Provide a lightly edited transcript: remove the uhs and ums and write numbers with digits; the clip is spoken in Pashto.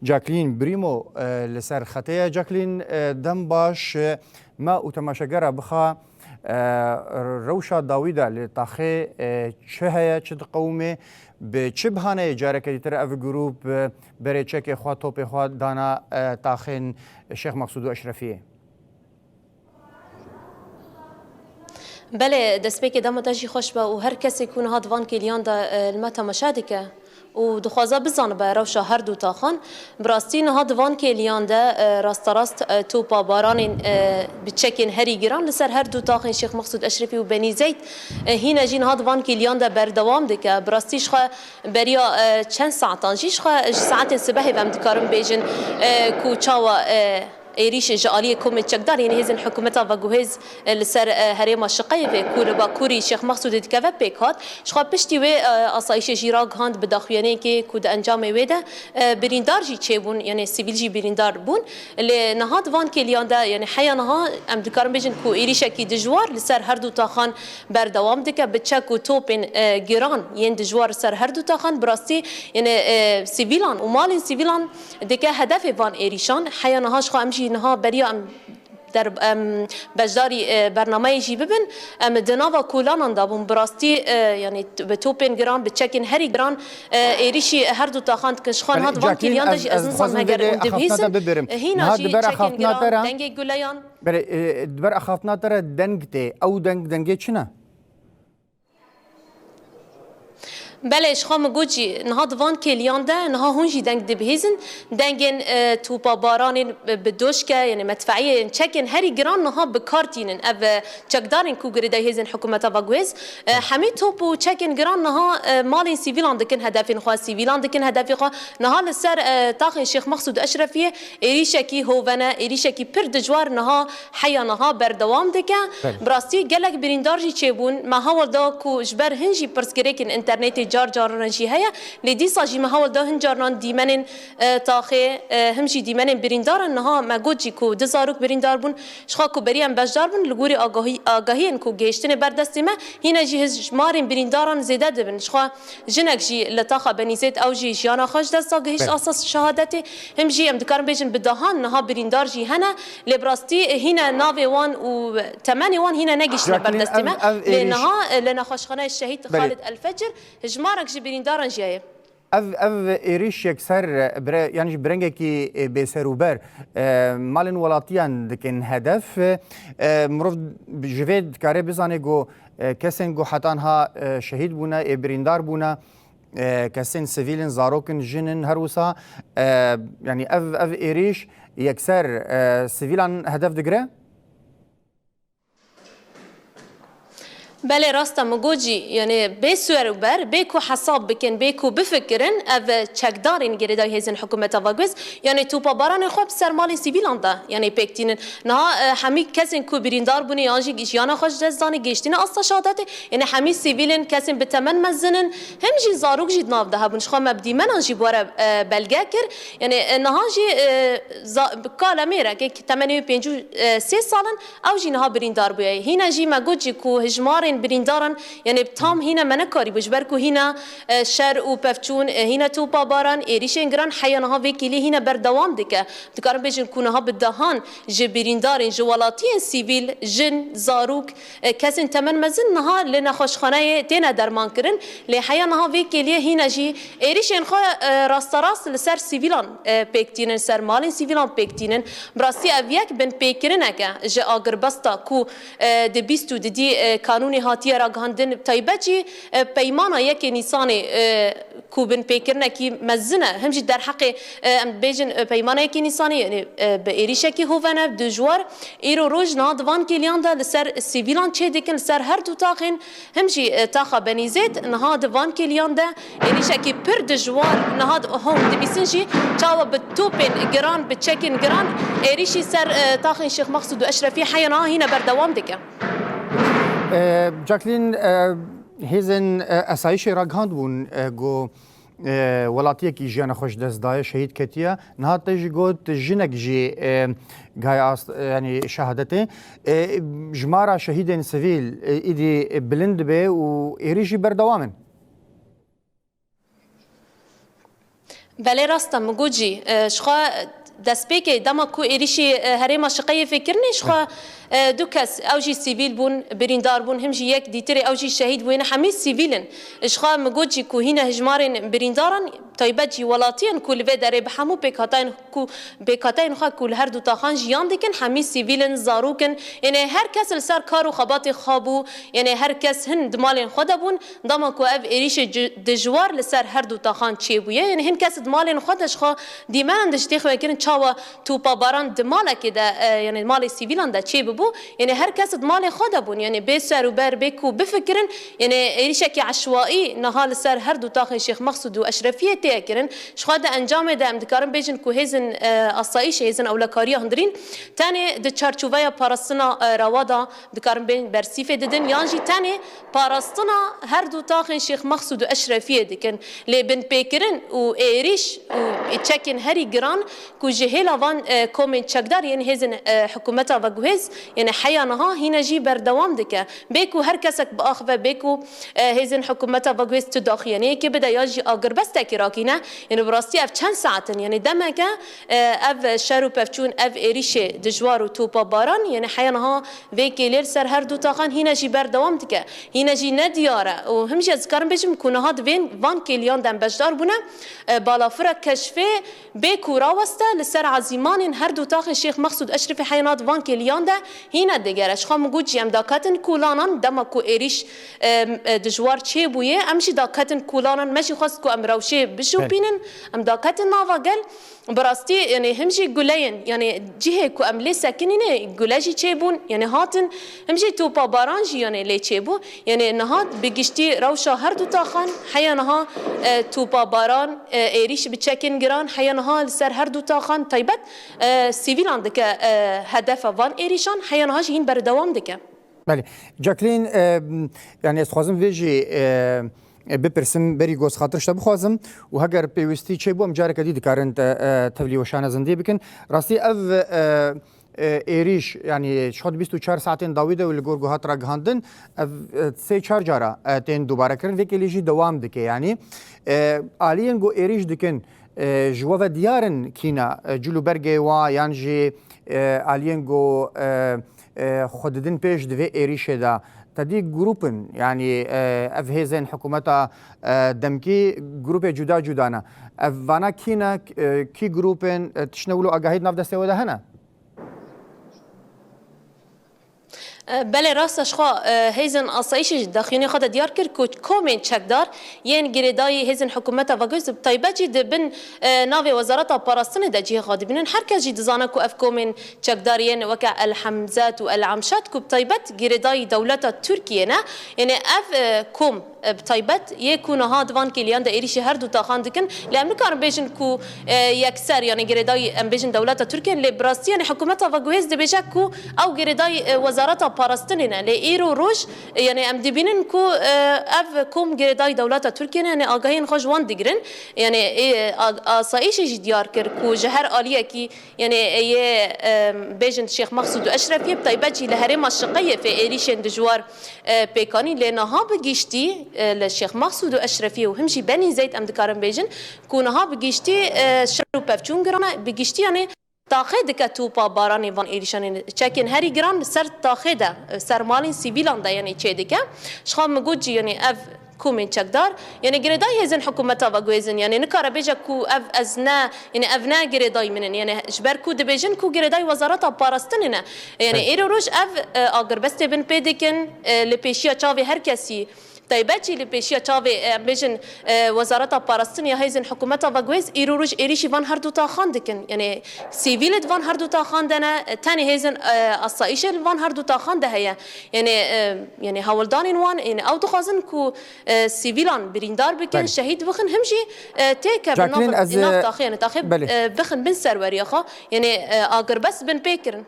جاکلین بریمو لسر خطیه جاکلین دم باش ما و تماشاگره بخوا روشا داویده لطاخه چه هیا چه قومه به چه بهانه جاره که دیتر او گروپ بره چک خواه توپ خواه دانا تاخین شیخ مقصود اشرفیه. بله دەستپێکی دەمەتەژی خۆش بە و هەر کەسێک کوون هاتوان کلیاندا لمە تەماشا دکە و دخوازە بزانە بە ڕەوشە هەردوو تاخان براستی نەها دوان کلیاندا ڕاستەڕاست توپا بارانین بچەکین هەری گران لەسەر هەردوو تاخین شێخ مەقسوود ئەشرەفی و بەنی زەید هینە ژین ها دوان کلیاندا بەردەوام دکە براستیش خۆ بەریا چەند ساعتان ژیش خۆ ساعتێ سبەهێ بەم دکارم بێژن کو چاوە ایریش جالی کومه چقدر یعنی هزن حکومت و گوهز لسر هریم شقیه و کور با کوری شیخ مقصود دکوه پیکات شخص پشتی و آسایش جیراگ هند بداخویانه که کود انجام ویده بریندار جی چه بون یعنی سیویل جی بریندار بون لنهاد وان کلیان ده یعنی حیانها ام دکارم بیشن کو ایریش کی دجوار لسر هر دو تاخان بردوام دکه بچک و توپن گران یعنی دجوار سر هر دو تاخان براستی یعنی سیویلان و مال سیویلان دکه هدف وان ایریشان حیانها شخص امشی نها بریا در بجداری برنامه جی ببن دناوا کولان دابون براستی یعنی به توپن گران به چکن هری گران ایریشی هر دو تاخاند کشخان هات وان کلیان داشی از نظام هگر اندبیسن هینا جی چکن گران دنگی گولیان دبر اخافتنا ترى دنگته او دنگه چنه؟ بله اشخام گوچی نها دوان کلیان ده نها هونجی دنگ دبهیزن دنگن توپا بارانین بدوش که یعنی مدفعیه چکن هری گران نها بکارتینن او چکدارین کو گریده هیزن حکومت و گویز همه توپو چکن گران نها مالین سیویلان دکن هدفین خواه سیویلان دکن هدفی خواه نها لسر تاخ شیخ مقصود اشرفیه ایریشکی هوونه ایریشکی پر دجوار نها حیا نها بردوام دکن براستی گلک بریندارجی چه بون ما هاول دا کو جبر هنجی پرسکریکن انترنتی جار رنجی هيا لدي صاجي ما هو ده هنجارن ديمن تاخي همشي ديمن بريندار انها ما گوجي کو دزاروك بريندار بون شخا کو بريام بجدار بون لغوري آگاهي ان کو گشتن بردست ما هنا جهز مارين بريندارن زياده دبن شخا جنك جي لتاخا بنيزيت او جي جانا خش دست گهش اساس شهادتي همجي ام دكارم بيجن بدهان نها بريندار جي هنا لبراستي هنا نافي وان و 8 وان هنا نگش بردست ما لانها خشخانه الشهيد خالد الفجر مارك جبرين دارن جايه اف ایریش یکسر یعنی برنگه کی بسروبر مالن ولاتیان دکن هدف مروف جوید کاره بزنه گو کسین گو حتان ها شهید بونا بریندار بونا کسین سیویلن زاروکن جنن هروسا یعنی اف ایریش یکسر سیویلان هدف دگره بله راستا مگوجی یعنی بسوار بر بیکو حساب بکن بیکو بفکرن او چکدارین گریدای هیزن حکومت واگوز یعنی توپا باران خوب سرمال سیویلان ده یعنی پکتینن نه همی کسین کو بریندار بونی آنجی گیشیانا خوش دزدانی گشتین اصلا شهادت یعنی همی سیویلن کسین بتمن مزنن همجی زاروک جید ناف ده هبون شخا مبدی من آنجی بواره بلگه کر یعنی نه جی کالمیره که 85 سالن او جی نه بریندار بویه هینا جی مگوجی کو هجمارین بريندارن يعني بتام هنا منكاري بجبركو هنا شر و بفچون هنا توپا باران ايريشن گران حيانها وكيلي هنا بردوام دكه تكارم بيجن كونها بدهان جبريندارن جوالاتين سيفيل جن زاروك كسن تمن مزن نها لنا خوشخانه تينا درمان كرن لحيانها وكيلي هنا جي ايريشن خو راست لسر سيفيلان بيكتينن سر مالين سيفيلان بيكتينن براسي اويك بن بيكرنكه ج اگربستا كو د 20 دي قانوني هاتیه را گهاندن تایبچی پیمانا یک نیسانی کوبن پیکرنه کی مزنه همچی در حق بیجن پیمانا یک نیسانی یعنی به ایریشه کی هوونه دجوار ایرو روز نادوان کلیان ده لسر سیویلان چه دکن لسر هر دو تاخین همچی تاخا بنیزید نهادوان کلیان ده ایریشه کی پر دجوار نهاد هم دبیسنجی چاوا به توپن گران به چکن گران ایریشی سر تاخین شیخ مقصود اشرفی حیانا هینا بردوام دکه جاکلین هیزن اسایش راگهاند بون گو ولاتیه کی جیان خوش دست دای شهید کتیه نه تجی گوت جنک جی گای یعنی شهادته جمارا شهیدین سویل ایدی بلند به و ایریجی بردوامن بله راستا مگوجی شخوا دست پیک دما کو ایریشی هرما شقیه فکرنی شخوا دو کس اوجی سیویل بون بریندار بون همجی یک دیتری اوجی شهید بون همه سیویلن شخوا مگوجی کو هینا هجمارن بریندارن تایبت جی ولاتیان کول و داره به همو بکاتین خوا کول هر دو تاخان جیان دکن همه سیویلن زاروکن یعنی هر کس لسر کارو خبات خوابو یعنی هر کس هند مالن خدا بون دما کو اف ایریش دجوار لسر هر دو تاخان چی بویه یعنی هند کس مالن خودش خوا دیمان دشتیخ وکرن چاوا توپا باران دماله که ده یعنی مال سیویلان ده چی بو یعنی هر کس مال خدا بون یعنی به سر و بر بکو بفکرن یعنی ایریشکی عشوایی نهال سر هر دو تاخ شیخ مقصود و اشرفیه تیکرن شخواد انجام ده امدکارم بیجن کو هزن اصایش هزن اولکاری هندرین تاني د چارچوبه پاراستنا روادا دکارم بین برسیفه ددن یانجی تاني پاراستنا هر دو تاخ شیخ مقصود و اشرفیه دکن لبن پیکرن و ایریش و چکن هری گران کو جهلا وان کومن چقدر یعنی هزن حکومتا و گوهز یعنی حیانها هینا جی بردوام دکه بیکو هر کسک باخوه بیکو هزن حکومتا و گوهز تداخل یعنی که بده یاجی آگر بس تکراکینه یعنی براستی اف چند ساعتن یعنی دمکه اف شرو پفچون اف ایریش دجوار و توپا باران یعنی حیانها ویکی لیل سر هر دو تاخان هینا جی بردوام دکه هینا جی ندیاره و همجی از کارم بجم کنه هاد وان کلیان دم بجدار بونه بالافره کشفه بیکو راوسته لسر عزیمان هر دو تاخ شیخ مقصود اشرف حیانات وان کلیان ده هینا دگرش خام گوجی ام داکاتن کولانان دما کو ایریش دجوار چه بویه امشی داکاتن کولانان ماشي خاص کو ام روشه بشو بینن ام داکاتن ناواگل براستی یعنی همشی گلین یعنی جهه کو ام لی ساکنینه گلاجی چه بون یعنی هاتن همشی توپا بارانجی یعنی لی چه بو یعنی نهات بگشتی روشا هر دو تاخان حیانها توپا باران ایریش بچکن گران حیانها سر هر دو تاخان طیبت سیویلان دکه هدف وان ایریشان حیانها جهین بردوام دکه بله جاکلین یعنی استخوازم ویجی بپرسم بری گوز خاطرش بخوازم و هگر پیوستی چه بوم جاره کدی دکارن تولی وشانه زنده بکن راستی او ایریش یعنی شاید 24 ساعتین داویده و لگور هات را گهاندن سه چهار جاره تین دوباره کردن وکیلیجی دوام دکه یعنی آلین گو ایریش دکن جواب دیارن کینا جلو برگه و یعنی آلین گو خوددن پیش دوی ایریشه دا تدی گروپن یعنی اف هزن حکومتا دمکی گروپ جدا جدانا افانا کینا کی گروپن تشنولو آگاهید ناف دسته وده هنه بله راستش خوا هیزن آسایش داخلی خود دیار کرد که کومن چکدار یعنی گریدای هیزن حکومت و گوز طیبتی دبن ناوی وزارت پاراستن دجی خاد بینن هر کسی دزانه کو اف کومن چکدار یعنی وکا الحمزات و العمشات کو طیبت گریدای دولت ترکیه نه یعنی اف کوم بطيبت يكون هاد وان كيليان دا إيريشي هردو تاخان دكن لأمريكا بيجن كو يكسر يعني جريداي أم بيجن دولة تركيا لبراستي يعني حكومتها فاجوهز دي بيجا كو أو جريداي وزارتها باراستنينا لإيرو روج يعني أم دبينن كو أف كوم جريداي دولة تركيا يعني آجاهين خش وان دقرن يعني صايش جديار كر كو جهر آلية كي يعني بيجن الشيخ مقصود أشرف يبطيبتي لهرم الشقية في إيريشن دجوار بيكاني لأنها بجيشتي الشيخ مقصود أشرفي وهمشي بني زيد أم دكارم بيجن كونها بجيشتي شرو بفجون جرانا بجيشتي يعني تاخد كتوبا باراني فان إيريشان لكن هاري جران سر تاخده سر مالين سيفيلان دا يعني تشيدك شخام مجوجي يعني أف كومين چقدار يعني جريداي هزن حكومتها وجوزن يعني نكار بيجا كو اف ازنا يعني افنا جريداي منن يعني جبر كو دبيجن كو جريداي وزارتها باراستننا يعني ايرو روج اف اگر بس بن بيدكن لبيشيا تشافي هر كسي طيباتي لبيشيا تشافي بيجن وزارتها باراستن يا هيزن حكومتها وجوز ايرو روج ايريشي فان هردو تا خاندكن يعني سيفيل فان هردو تا خاندنا تاني هيزن الصايشه فان هردو تا خانده هي يعني هولدان وان يعني او دخازن كو سيفيلان بريندار بكن شهيد بخن همشي تيكا بناف تاخين تاخي بخن بن سرور يا خا يعني اگر بس بن بيكرن